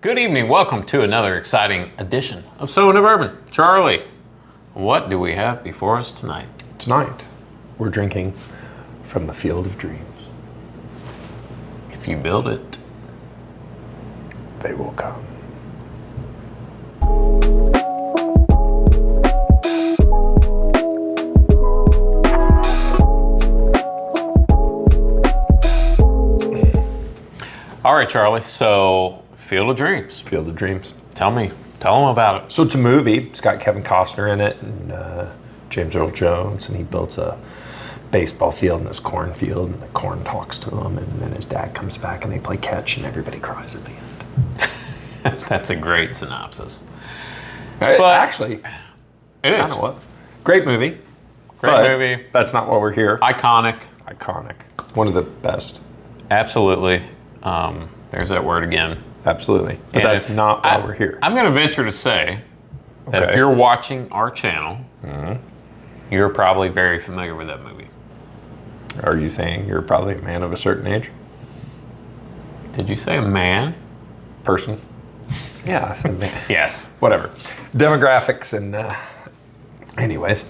Good evening. Welcome to another exciting edition of So into Bourbon. Charlie, what do we have before us tonight? Tonight, we're drinking from the Field of Dreams. If you build it, They will come. all right, Charlie. So, Field of Dreams. Field of Dreams. Tell them about it. So it's a movie. It's got Kevin Costner in it and James Earl Jones, and he builds a baseball field in this cornfield, and the corn talks to him, and then his dad comes back and they play catch, and everybody cries at the end. That's a great synopsis. Actually, It is. kind of what? Great movie. Great movie. That's not why we're here. Iconic. Iconic. One of the best. Absolutely. There's that word again. Absolutely. But And that's not why we're here. I'm going to venture to say that if Okay. you're watching our channel, you're probably very familiar with that movie. Are you saying you're probably a man of a certain age? Did you say a man? Person? Yeah, I said man. Yes. Whatever. Demographics and anyways.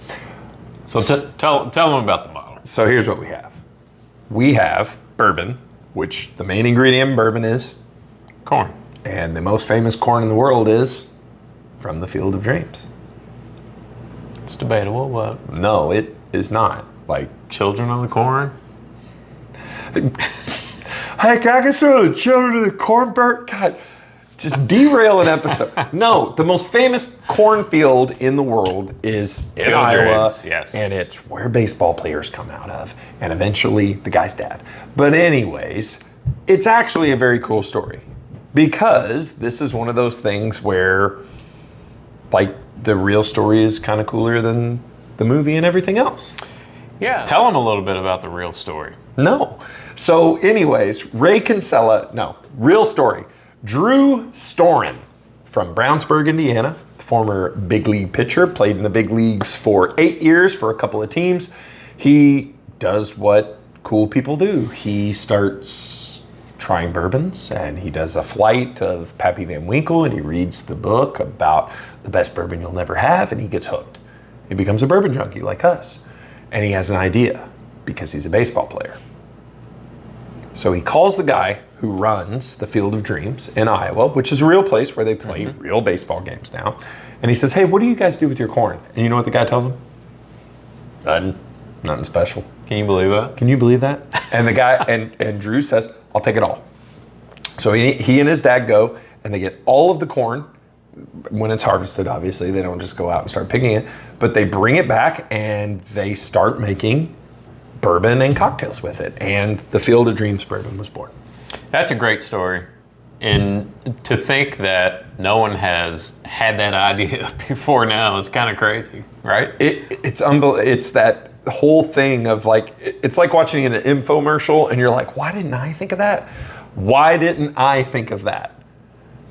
So tell them about the bottle. So here's what we have. We have bourbon, which the main ingredient in bourbon is, Corn. and the most famous corn in the world is from the Field of Dreams. It's debatable, but No, it is not. Like, children of the corn? hey, can I get some of the children of the corn bird? God, just derail an episode. No, the most famous cornfield in the world is in Field of Iowa. Dreams, yes. And it's where baseball players come out of, and eventually the guy's dad. But anyways, it's actually a very cool story because this is one of those things where, like, the real story is kind of cooler than the movie and everything else. Yeah. Tell them a little bit about the real story. No. So anyways, Ray Kinsella, no, real story. Drew Storen from Brownsburg, Indiana, former big league pitcher, played in the big leagues for 8 years for a couple of teams. He does what cool people do. He starts trying bourbons, and he does a flight of Pappy Van Winkle, and he reads the book about the best bourbon you'll never have, and he gets hooked. He becomes a bourbon junkie like us. And he has an idea because he's a baseball player. So he calls the guy who runs the Field of Dreams in Iowa, which is a real place where they play real baseball games now. And he says, hey, what do you guys do with your corn? And you know what the guy tells him? Nothing special. Can you believe that? Can you believe that? And the guy, and Drew says, I'll take it all. So he and his dad go, and they get all of the corn. When it's harvested, obviously, they don't just go out and start picking it, but they bring it back and they start making bourbon and cocktails with it. And the Field of Dreams bourbon was born. That's a great story. And to think that no one has had that idea before now is kind of crazy, right? It's that whole thing of like, it's like watching an infomercial and you're like, why didn't I think of that? Why didn't I think of that?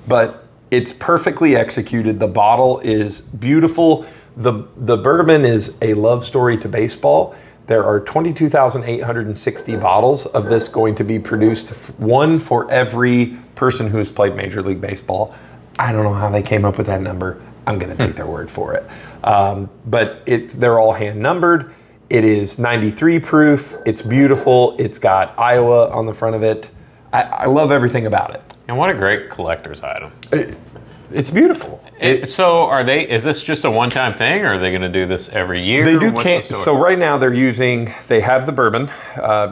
But it's perfectly executed. The bottle is beautiful. The bourbon is a love story to baseball. There are 22,860 bottles of this going to be produced, one for every person who has played Major League Baseball. I don't know how they came up with that number. I'm going to take their word for it. But they're all hand numbered. It is 93 proof. It's beautiful. It's got Iowa on the front of it. I love everything about it. And what a great collector's item. It's beautiful. So is this just a one-time thing, or are they going to do this every year? They do. What's the story? So right now they have the bourbon.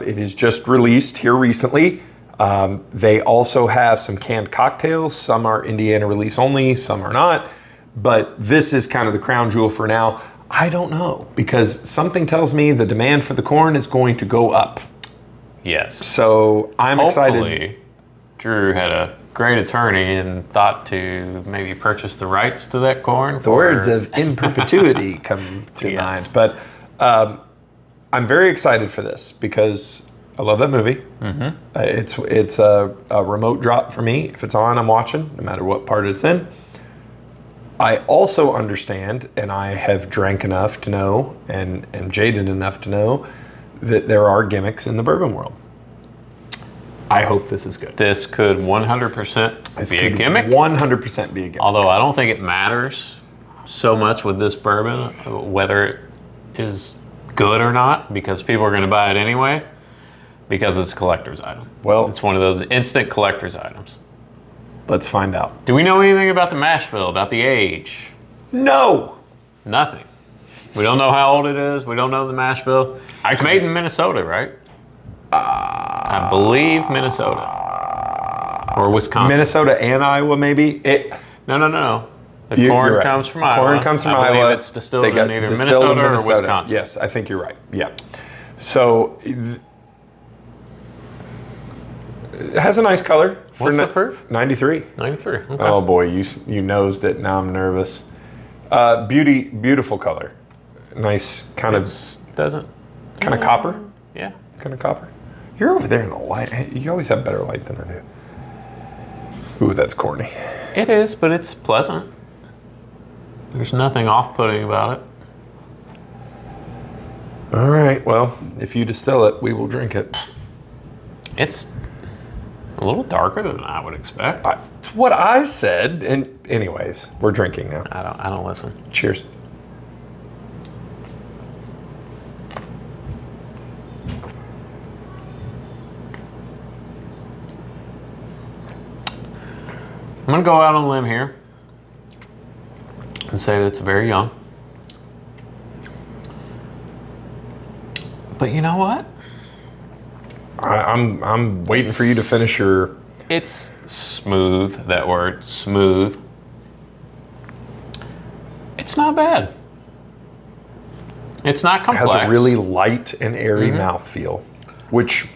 It is just released here recently. They also have some canned cocktails. Some are Indiana release only, some are not. But this is kind of the crown jewel for now. I don't know, because something tells me the demand for the corn is going to go up. Yes. So I'm excited. Hopefully, Drew had a great attorney and thought to maybe purchase the rights to that corn. The words of in perpetuity come to Yes. mind. But I'm very excited for this because I love that movie. Mm-hmm. It's a remote drop for me. If it's on, I'm watching, no matter what part it's in. I also understand, and I have drank enough to know, and am jaded enough to know, that there are gimmicks in the bourbon world. I hope this is good. This could 100% be a gimmick. 100% be a gimmick. Although I don't think it matters so much with this bourbon whether it is good or not, because people are going to buy it anyway, because it's a collector's item. Well, it's one of those instant collector's items. Let's find out. Do we know anything about the mash bill, about the age? No. Nothing. We don't know how old it is. We don't know the mash bill. It's made in Minnesota, right? I believe Minnesota or Wisconsin. Minnesota and Iowa, maybe. No. The corn comes from Iowa. Corn comes from I Iowa. believe it's distilled in either Minnesota or Wisconsin. Yes, I think you're right. Yeah. So it has a nice color. What's the proof? 93. 93. Okay. Oh boy, you nosed it. Now I'm nervous. Beautiful color. Nice kind of copper. Yeah. Kind of copper. You're over there in the light. You always have better light than I do. Ooh, that's corny. It is, but it's pleasant. There's nothing off-putting about it. All right, well, if you distill it, we will drink it. It's a little darker than I would expect. It's what I said, and anyways, we're drinking now. I don't listen. Cheers. I'm gonna go out on a limb here and say that it's very young. But you know what? I'm waiting for you to finish your... It's smooth, that word, smooth. It's not bad. It's not complex. It has a really light and airy mouthfeel, which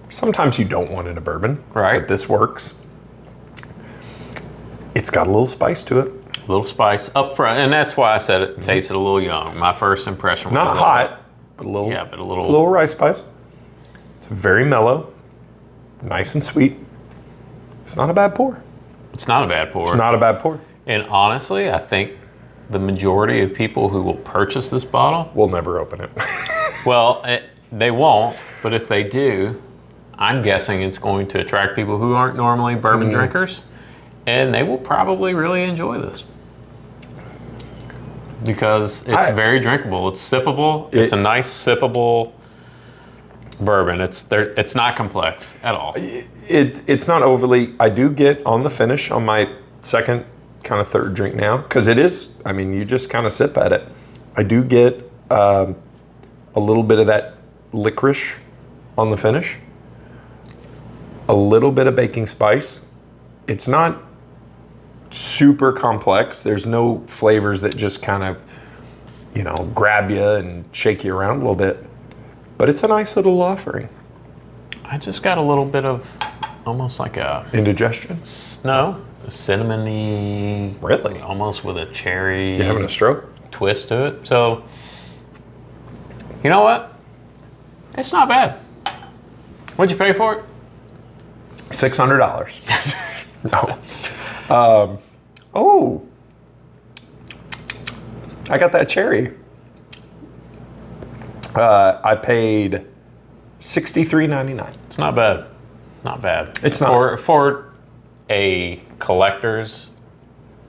sometimes you don't want in a bourbon. Right. But this works. It's got a little spice to it. A little spice up front, and that's why I said it tasted a little young. My first impression was not hot, but a little. Yeah, but a little. A little rice spice. It's very mellow, nice and sweet. It's not a bad pour. It's not a bad pour. It's not a bad pour. And honestly, I think the majority of people who will purchase this bottle will never open it. Well, they won't, but if they do, I'm guessing it's going to attract people who aren't normally bourbon drinkers, and they will probably really enjoy this because it's very drinkable. It's sippable. It's a nice sippable bourbon. It's not complex at all. It's not overly. I do get on the finish on my second, kind of third drink now, because it is. I mean, you just kind of sip at it. I do get a little bit of that licorice on the finish. A little bit of baking spice. It's not super complex. There's no flavors that just kind of, grab you and shake you around a little bit. But it's a nice little offering. I just got a little bit of almost like a indigestion. No, a cinnamony. Really? Almost with a cherry. You having a stroke? Twist to it. So, you know what? It's not bad. What'd you pay for it? $600. No. I got that cherry. I paid $63.99. It's not bad. Not bad. It's not. For a collector's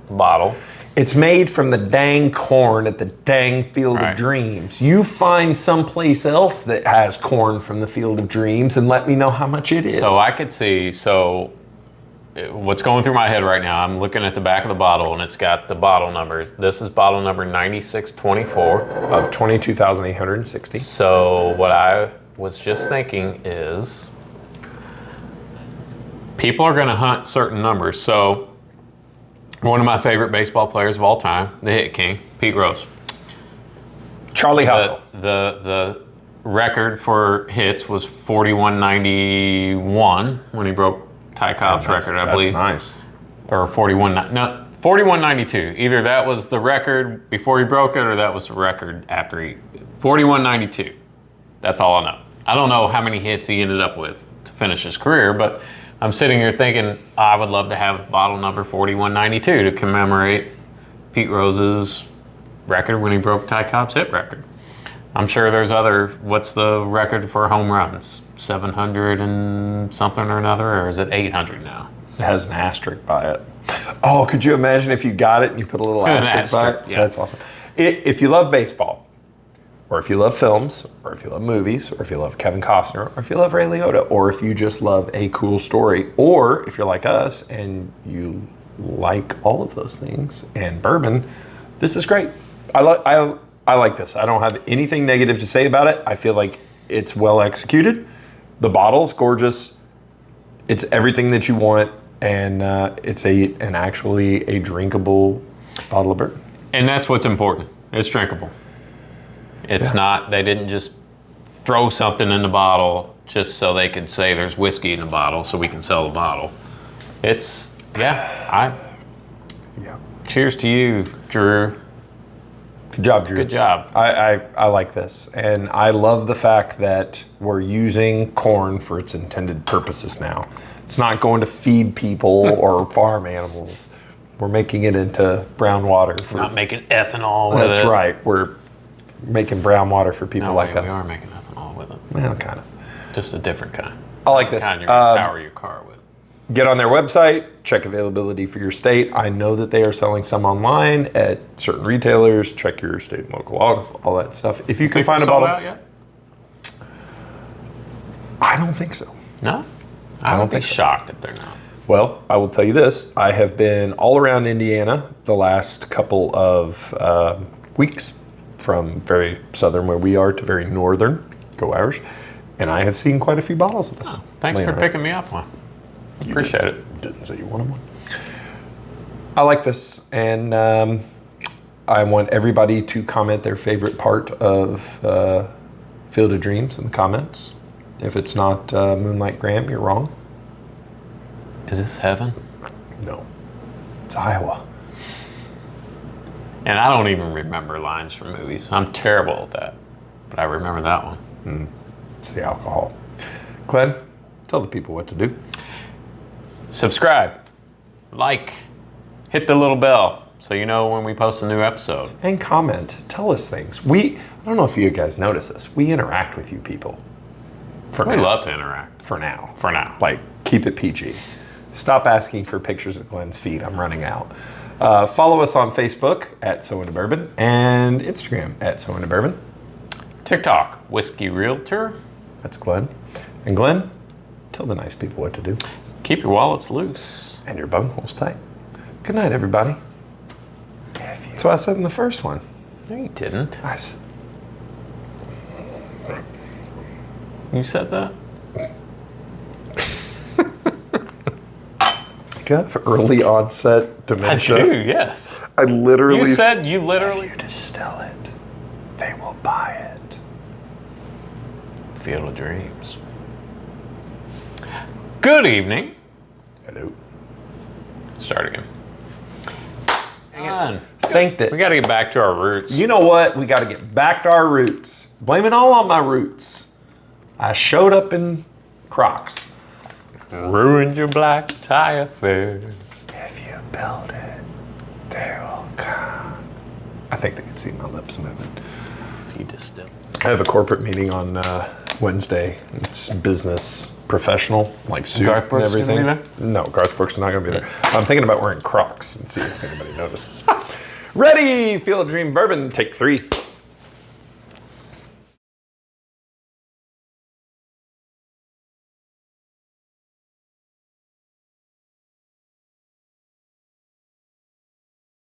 bottle. It's made from the dang corn at the dang Field of Dreams. You find someplace else that has corn from the Field of Dreams and let me know how much it is. So I could see, what's going through my head right now, I'm looking at the back of the bottle and it's got the bottle numbers. This is bottle number 9624. Of 22,860. So what I was just thinking is, people are gonna hunt certain numbers. So one of my favorite baseball players of all time, the hit king, Pete Rose. Charlie Hustle. The record for hits was 4191 when he broke Ty Cobb's record, I believe. That's nice. Or 4192. Either that was the record before he broke it or that was the record after 4192. That's all I know. I don't know how many hits he ended up with to finish his career, but I'm sitting here thinking I would love to have bottle number 4192 to commemorate Pete Rose's record when he broke Ty Cobb's hit record. I'm sure there's what's the record for home runs? 700 and something or another, or is it 800 now? It has an asterisk by it. Oh, could you imagine if you got it and you put a little asterisk by it? Yeah. That's awesome. If you love baseball, or if you love films, or if you love movies, or if you love Kevin Costner, or if you love Ray Liotta, or if you just love a cool story, or if you're like us and you like all of those things and bourbon, this is great. I like this. I don't have anything negative to say about it. I feel like it's well executed. The bottle's gorgeous. It's everything that you want, and it's actually a drinkable bottle of bourbon. And that's what's important. It's drinkable. It's not, they didn't just throw something in the bottle just so they could say there's whiskey in the bottle so we can sell the bottle. It's, cheers to you, Drew. Good job, Drew. Good job. I like this. And I love the fact that we're using corn for its intended purposes now. It's not going to feed people or farm animals. We're making it into brown water. Not making ethanol with it. That's right. We're making brown water for people like us. We are making ethanol with it. Well, kind of. Just a different kind. I like this. Kind you power your car with. Get on their website, check availability for your state. I know that they are selling some online at certain retailers. Check your state and local laws, all that stuff. If you can find a bottle. Out yet? I don't think so. No? I would be shocked if they're not. Well, I will tell you this. I have been all around Indiana the last couple of weeks, from very southern where we are to very northern, go Irish, and I have seen quite a few bottles of this. Thanks for picking me up one. Appreciate it. Didn't say you wanted one. I like this, and I want everybody to comment their favorite part of Field of Dreams in the comments. If it's not Moonlight Graham, you're wrong. Is this heaven? No, it's Iowa. And I don't even remember lines from movies. I'm terrible at that, but I remember that one. It's the alcohol. Glenn, tell the people what to do. Subscribe, like, hit the little bell so you know when we post a new episode. And comment. Tell us things. I don't know if you guys notice this. We interact with you people. We love to interact. For now. For now. Like, keep it PG. Stop asking for pictures of Glenn's feet. I'm running out. Follow us on Facebook at So Into Bourbon and Instagram at So Into Bourbon. TikTok, Whiskey Realtor. That's Glenn. And Glenn, tell the nice people what to do. Keep your wallets loose. And your bungholes tight. Good night, everybody. That's what I said in the first one. No, you didn't. You said that? Do you have early onset dementia? I do, yes. I literally... If you distill it, they will buy it. Field of Dreams. Good evening. Hello. Start again. Hang on. Synced it. We got to get back to our roots. You know what? We got to get back to our roots. Blame it all on my roots. I showed up in Crocs. Ruined your black tie affair. If you build it, they will come. I think they can see my lips moving. If you distill. I have a corporate meeting on Wednesday. It's business professional, like suit Garth and Brooks everything. gonna be there? No, Garth Brooks is not going to be there. I'm thinking about wearing Crocs and see if anybody notices. Ready, Field of Dream Bourbon, take 3.